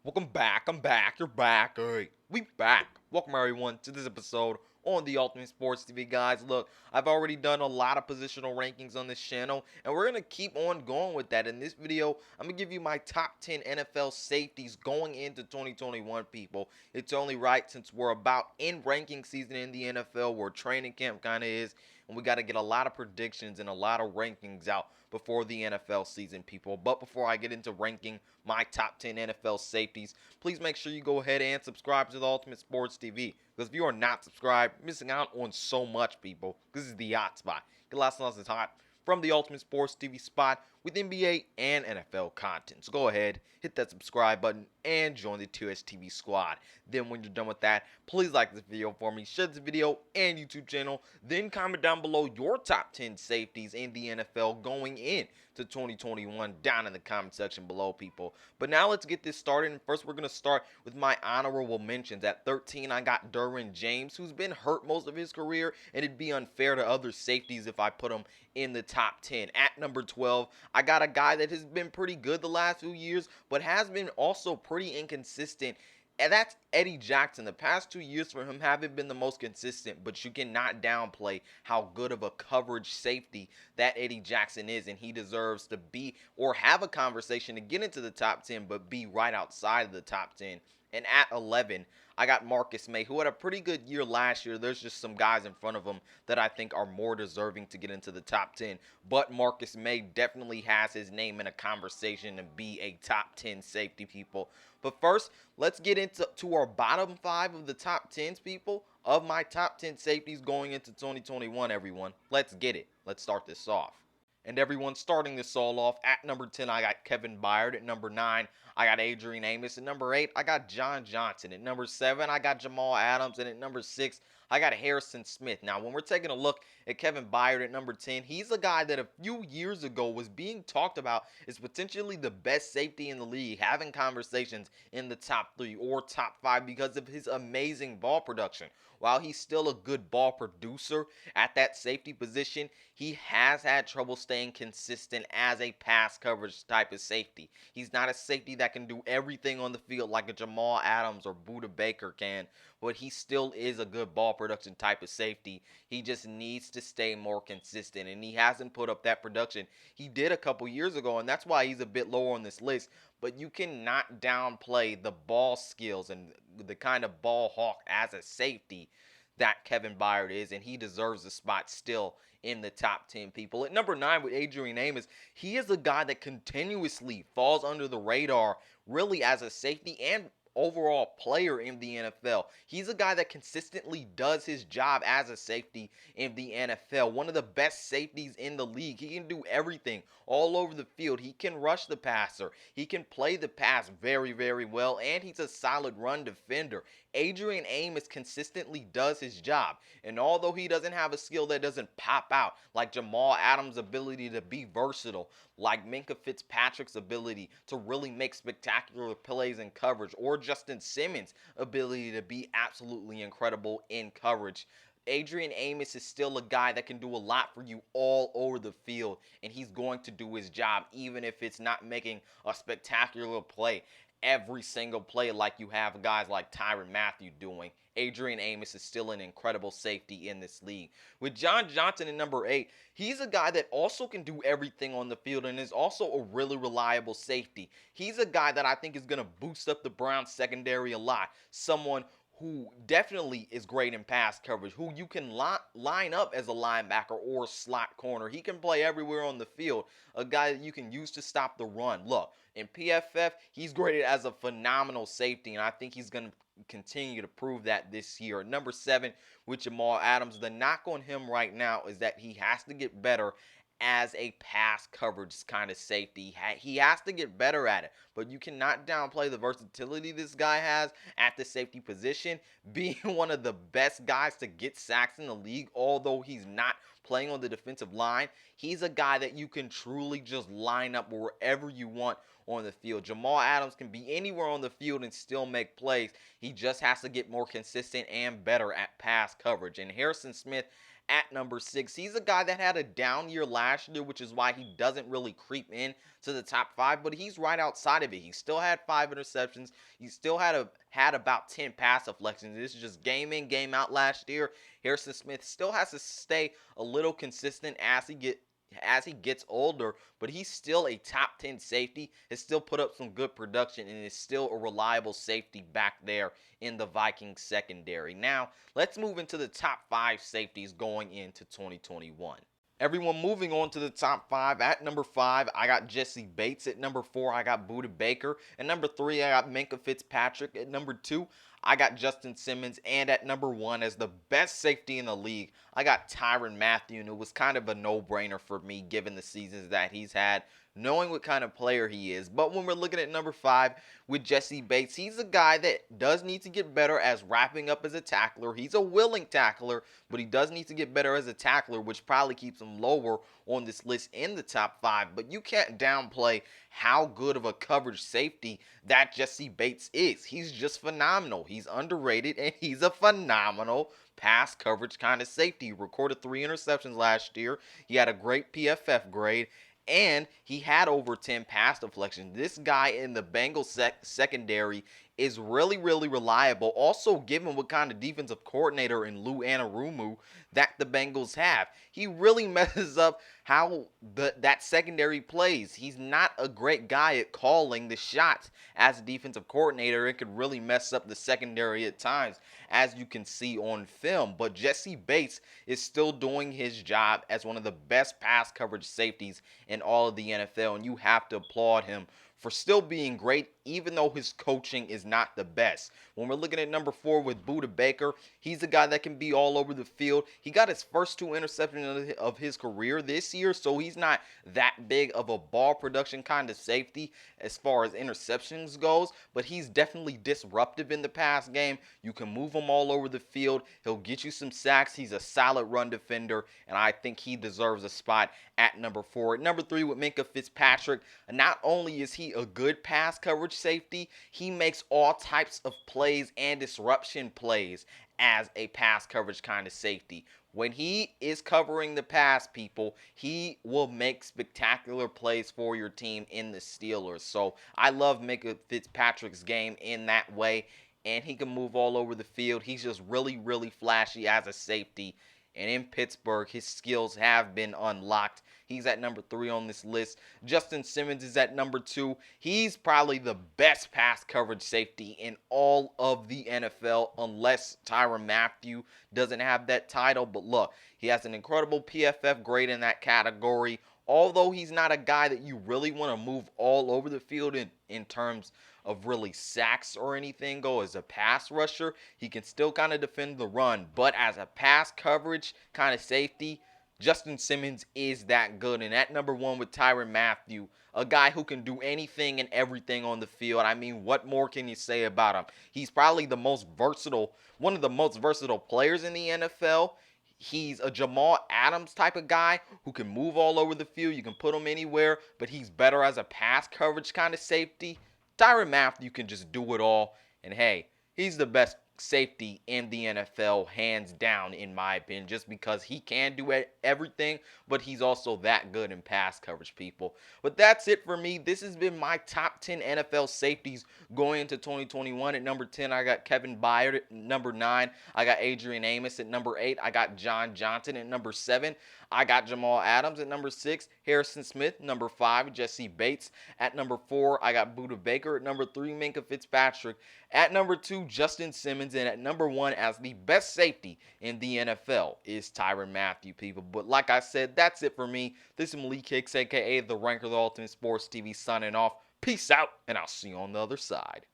Welcome back. I'm back. You're back. Hey, we back. Welcome everyone to this episode on the Ultimate Sports TV, guys. Look, I've already done a lot of positional rankings on this channel, and we're gonna keep on going with that. In this video, I'm gonna give you my top 10 NFL safeties going into 2021. People, it's only right since we're about in ranking season in the NFL, where training camp kind of is, and we got to get a lot of predictions and a lot of rankings out before the NFL season, people. But before I get into ranking my top 10 NFL safeties, please make sure you go ahead and subscribe to the Ultimate Sports TV. Because if you are not subscribed, you're missing out on so much, people. This is the hot spot. Get lots and lots of hot from the Ultimate Sports TV spot with NBA and NFL content. So go ahead, hit that subscribe button, and join the 2STV squad. Then when you're done with that, please like this video for me, share this video and YouTube channel, then comment down below your top 10 safeties in the NFL going in to 2021 down in the comment section below, people. But now let's get this started. And first, we're going to start with my honorable mentions. At 13, I got Derwin James, who's been hurt most of his career, and it'd be unfair to other safeties if I put him in the top 10. At number 12, I got a guy that has been pretty good the last few years, but has been also pretty inconsistent. And that's Eddie Jackson. The past 2 years for him haven't been the most consistent, but you cannot downplay how good of a coverage safety that Eddie Jackson is, and he deserves to be or have a conversation to get into the top 10, but be right outside of the top 10. And at 11, I got Marcus Maye, who had a pretty good year last year. There's just some guys in front of him that I think are more deserving to get into the top 10. But Marcus Maye definitely has his name in a conversation and be a top 10 safety, people. But first, let's get into our bottom 5 of the top 10s, people, of my top 10 safeties going into 2021, everyone. Let's get it. Let's start this off. And everyone, starting this all off, at number 10, I got Kevin Byard. At number 9, I got Adrian Amos. At number 8, I got John Johnson. At number 7, I got Jamal Adams. And at number 6, I got Harrison Smith. Now, when we're taking a look at Kevin Byard at number 10, he's a guy that a few years ago was being talked about as potentially the best safety in the league, having conversations in the top 3 or top 5 because of his amazing ball production. While he's still a good ball producer at that safety position, he has had trouble staying consistent as a pass coverage type of safety. He's not a safety that can do everything on the field like a Jamal Adams or Budda Baker can, but he still is a good ball production type of safety. He just needs to stay more consistent, and he hasn't put up that production he did a couple years ago, and that's why he's a bit lower on this list. But you cannot downplay the ball skills and the kind of ball hawk as a safety that Kevin Byard is, and he deserves a spot still in the top 10, people. At number 9 with Adrian Amos, he is a guy that continuously falls under the radar really as a safety and overall player in the NFL. He's a guy that consistently does his job as a safety in the NFL. One of the best safeties in the league. He can do everything all over the field. He can rush the passer. He can play the pass very, very well, and he's a solid run defender. Adrian Amos consistently does his job, and although he doesn't have a skill that doesn't pop out, like Jamal Adams' ability to be versatile, like Minka Fitzpatrick's ability to really make spectacular plays in coverage, or Justin Simmons' ability to be absolutely incredible in coverage, Adrian Amos is still a guy that can do a lot for you all over the field, and he's going to do his job even if it's not making a spectacular play every single play like you have guys like Tyra Matthew doing. Adrian Amos is still an incredible safety in this league. With John Johnson at number 8, he's a guy that also can do everything on the field and is also a really reliable safety. He's a guy that I think is going to boost up the Browns secondary a lot. Someone who definitely is great in pass coverage, who you can line up as a linebacker or slot corner. He can play everywhere on the field. A guy that you can use to stop the run. Look, in PFF, he's graded as a phenomenal safety, and I think he's going to continue to prove that this year. Number 7 with Jamal Adams, the knock on him right now is that he has to get better as a pass coverage kind of safety. He has to get better at it, but you cannot downplay the versatility this guy has at the safety position, being one of the best guys to get sacks in the league, although he's not playing on the defensive line. He's a guy that you can truly just line up wherever you want on the field. Jamal Adams can be anywhere on the field and still make plays. He just has to get more consistent and better at pass coverage. And Harrison Smith at number 6. He's a guy that had a down year last year, which is why he doesn't really creep in to the top 5, but he's right outside of it. He still had 5 interceptions. He still had about 10 pass deflections. This is just game in, game out last year. Harrison Smith still has to stay a little consistent as he gets older, but he's still a top 10 safety, has still put up some good production, and is still a reliable safety back there in the Vikings secondary. Now, let's move into the top 5 safeties going into 2021. Everyone, moving on to the top 5. At number 5, I got Jessie Bates. At number 4, I got Budda Baker. At number 3, I got Minka Fitzpatrick. At number 2, I got Justin Simmons. And at number 1, as the best safety in the league, I got Tyra Matthew. And it was kind of a no-brainer for me given the seasons that he's had, knowing what kind of player he is. But when we're looking at number 5 with Jessie Bates, he's a guy that does need to get better as wrapping up as a tackler. He's a willing tackler, but he does need to get better as a tackler, which probably keeps him lower on this list in the top 5. But you can't downplay how good of a coverage safety that Jessie Bates is. He's just phenomenal. He's underrated, and he's a phenomenal pass coverage kind of safety. He recorded 3 interceptions last year. He had a great PFF grade, and he had over 10 pass deflections. This guy in the Bengals secondary is really, really reliable. Also, given what kind of defensive coordinator in Lou Anarumo that the Bengals have, he really messes up how that secondary plays. He's not a great guy at calling the shots as a defensive coordinator. It could really mess up the secondary at times, as you can see on film. But Jessie Bates is still doing his job as one of the best pass coverage safeties in all of the NFL, and you have to applaud him for still being great, even though his coaching is not the best. When we're looking at number 4 with Budda Baker, he's a guy that can be all over the field. He got his first 2 interceptions of his career this year, so he's not that big of a ball production kind of safety as far as interceptions goes, but he's definitely disruptive in the pass game. You can move him all over the field. He'll get you some sacks. He's a solid run defender, and I think he deserves a spot at number 4. At number 3 with Minka Fitzpatrick, not only is he a good pass coverage safety, he makes all types of plays and disruption plays as a pass coverage kind of safety. When he is covering the pass, people, he will make spectacular plays for your team in the Steelers. So I love Minka Fitzpatrick's game in that way, and he can move all over the field. He's just really, really flashy as a safety. And in Pittsburgh, his skills have been unlocked. He's at number 3 on this list. Justin Simmons is at number 2. He's probably the best pass coverage safety in all of the NFL, unless Tyra Matthew doesn't have that title. But look, he has an incredible PFF grade in that category. Although he's not a guy that you really want to move all over the field in terms of really sacks or anything go as a pass rusher, he can still kind of defend the run. But as a pass coverage kind of safety, Justin Simmons is that good. And at number 1 with Tyra Matthew, a guy who can do anything and everything on the field. I mean, what more can you say about him? He's probably the most versatile, one of the most versatile players in the NFL. He's a Jamal Adams type of guy who can move all over the field. You can put him anywhere, but he's better as a pass coverage kind of safety. Tyra Matthew can just do it all. And hey, he's the best safety in the NFL, hands down, in my opinion, just because he can do everything, but he's also that good in pass coverage, people. But that's it for me. This has been my top 10 NFL safeties going into 2021. At number 10, I got Kevin Byard. At number 9, I got Adrian Amos. At number 8, I got John Johnson. At number 7, I got Jamal Adams. At number 6, Harrison Smith. Number 5, Jessie Bates. At number 4, I got Budda Baker. At number 3, Minka Fitzpatrick. At number 2, Justin Simmons. And at number 1, as the best safety in the NFL, is Tyrann Mathieu, people. But like I said, that's it for me. This is Malik Hicks, a.k.a. The Ranker of the Ultimate Sports TV, signing off. Peace out, and I'll see you on the other side.